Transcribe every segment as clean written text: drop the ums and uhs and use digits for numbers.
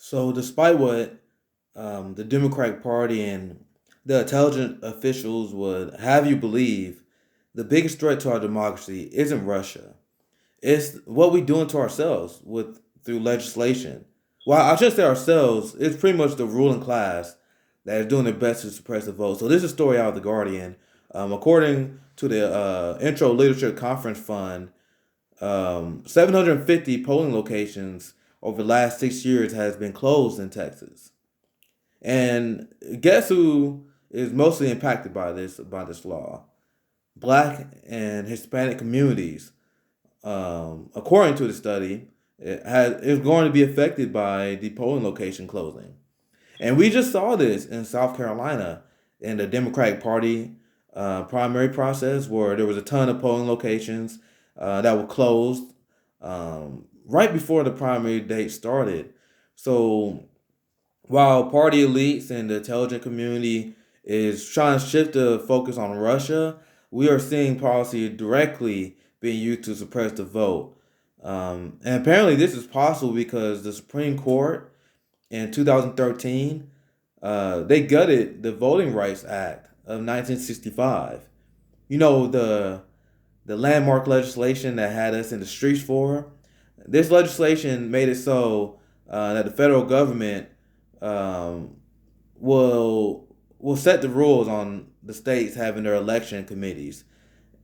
So, despite what the Democratic Party and the intelligent officials would have you believe, the biggest threat to our democracy isn't Russia. It's what we doing to ourselves with through legislation. Well, I shouldn't say ourselves. It's pretty much the ruling class that is doing their best to suppress the vote. So this is a story out of the Guardian. According to the Intro Leadership Conference Fund, 750 polling locations over the last 6 years has been closed in Texas. And guess who is mostly impacted by this law? Black and Hispanic communities. According to the study, is going to be affected by the polling location closing. And we just saw this in South Carolina in the Democratic Party primary process, where there was a ton of polling locations that were closed right before the primary date started. So while party elites and the intelligent community is trying to shift the focus on Russia, we are seeing policy directly being used to suppress the vote. And apparently, this is possible because the Supreme Court in 2013 they gutted the Voting Rights Act of 1965. You know, the landmark legislation that had us in the streets for. This legislation made it so that the federal government um, will set the rules on the states having their election committees,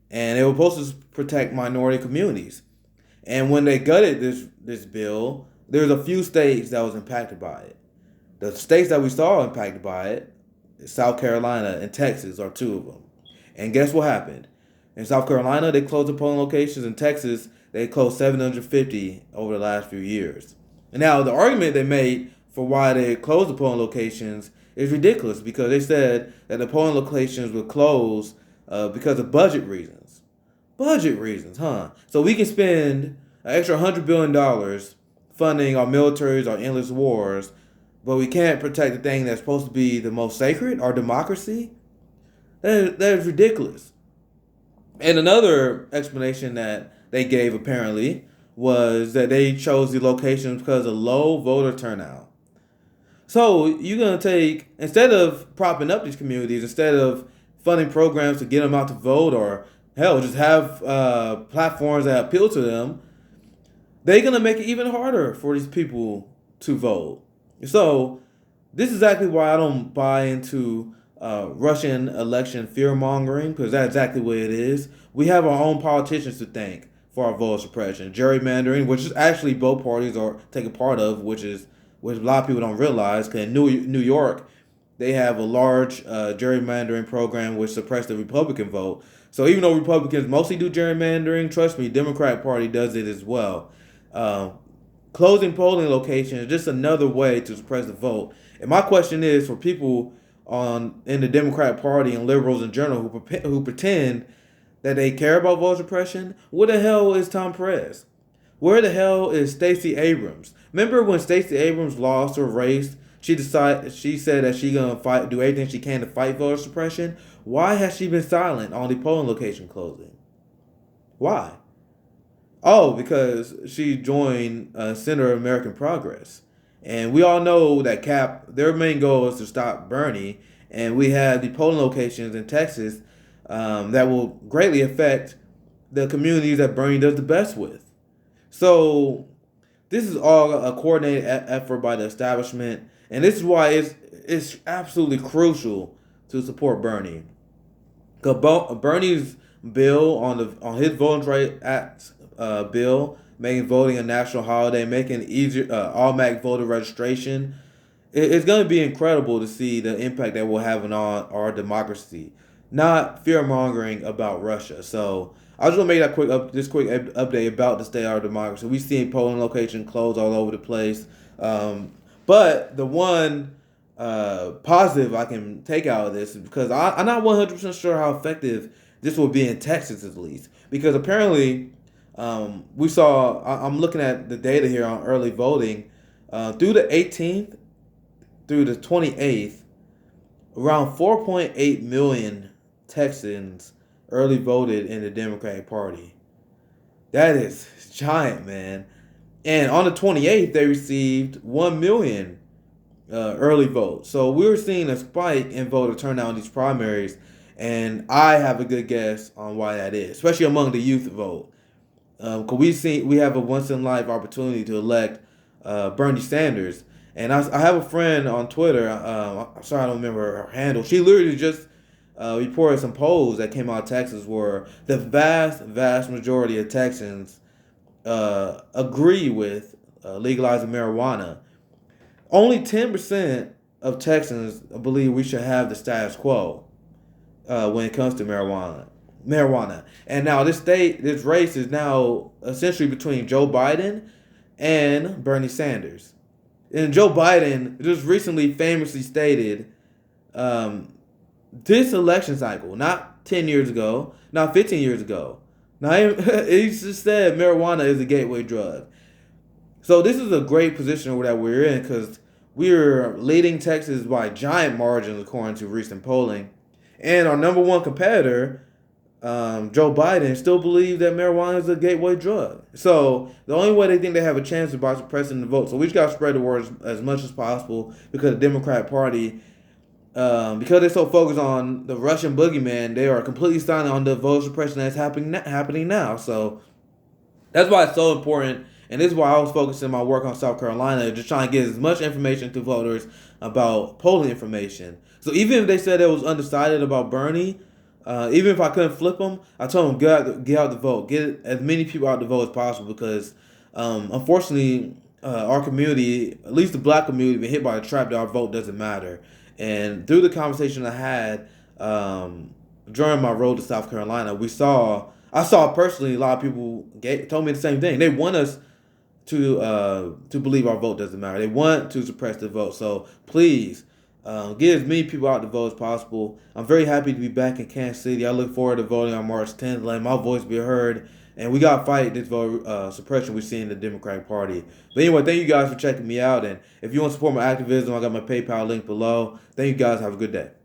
and it was supposed to protect minority communities. And when they gutted this bill, there's a few states that was impacted by it. The states that we saw impacted by it, South Carolina and Texas, are two of them. And guess what happened? In South Carolina, they closed the polling locations. In Texas, they closed 750 over the last few years. And now the argument they made for why they closed the polling locations is ridiculous because they said that the polling locations were closed because of budget reasons. Budget reasons, huh? So we can spend an extra $100 billion funding our militaries, our endless wars, but we can't protect the thing that's supposed to be the most sacred, our democracy? That is ridiculous. And another explanation that they gave apparently was that they chose the locations because of low voter turnout. So you're gonna take instead of propping up these communities, instead of funding programs to get them out to vote, or hell, just have platforms that appeal to them, they're gonna make it even harder for these people to vote. So this is exactly why I don't buy into Russian election fear mongering, because that's exactly what it is. We have our own politicians to thank for our voter suppression, gerrymandering, which is actually both parties are taking part of, which a lot of people don't realize. Because in New York, they have a large gerrymandering program which suppressed the Republican vote. So even though Republicans mostly do gerrymandering, trust me, Democratic Party does it as well. Uh, Closing polling locations is just another way to suppress the vote. And my question is for people on in the Democratic Party and liberals in general who pretend that they care about voter suppression, where the hell is Tom Perez? Where the hell is Stacey Abrams? Remember when Stacey Abrams lost her race? She said that she gonna fight, do everything she can to fight voter suppression. Why has she been silent on the polling location closing? Why? Oh, because she joined Center of American Progress. And we all know that CAP, their main goal is to stop Bernie. And we have the polling locations in Texas that will greatly affect the communities that Bernie does the best with. So this is all a coordinated effort by the establishment. And this is why it's absolutely crucial to support Bernie. Because Bernie's bill on his Voting Rights Act bill, making voting a national holiday, making easier automatic voter registration. It's going to be incredible to see the impact that will have on our democracy. Not fear mongering about Russia. So I was going to make that quick update about the state of our democracy. We see polling location closed all over the place. But the one positive I can take out of this is because I'm not 100% sure how effective this will be in Texas at least. Because apparently, we saw, I'm looking at the data here on early voting. Through the 18th through the 28th, around 4.8 million Texans early voted in the Democratic Party. That is giant, man. And on the 28th, they received 1 million early votes. So we were seeing a spike in voter turnout in these primaries, and I have a good guess on why that is, especially among the youth vote. Because we have a once in life opportunity to elect Bernie Sanders, and I have a friend on Twitter. I'm sorry I don't remember her handle. She literally just reported some polls that came out of Texas where the vast majority of Texans agree with legalizing marijuana. Only 10% of Texans believe we should have the status quo when it comes to marijuana. And now this race is now essentially between Joe Biden and Bernie Sanders. And Joe Biden just recently famously stated, this election cycle, not 10 years ago, not 15 years ago, now he just said marijuana is a gateway drug. So this is a great position that we're in because we're leading Texas by giant margins according to recent polling. And our number one competitor, Joe Biden, still believes that marijuana is a gateway drug. So the only way they think they have a chance is by suppressing the vote. So we just got to spread the word as much as possible because the Democrat Party, because they're so focused on the Russian boogeyman, they are completely silent on the voter suppression that's happening now. So that's why it's so important. And this is why I was focusing my work on South Carolina, just trying to get as much information to voters about polling information. So even if they said they was undecided about Bernie, even if I couldn't flip them, I told them get out the vote, get as many people out the vote as possible because unfortunately our community, at least the black community, been hit by the trap that our vote doesn't matter. And through the conversation I had during my road to South Carolina, I saw personally a lot of people told me the same thing. They want us to believe our vote doesn't matter. They want to suppress the vote. So please get as many people out to vote as possible. I'm very happy to be back in Kansas City. I look forward to voting on March 10th, letting my voice be heard. And we got to fight this vote suppression we see in the Democratic Party. But anyway, thank you guys for checking me out. And if you want to support my activism, I got my PayPal link below. Thank you guys. Have a good day.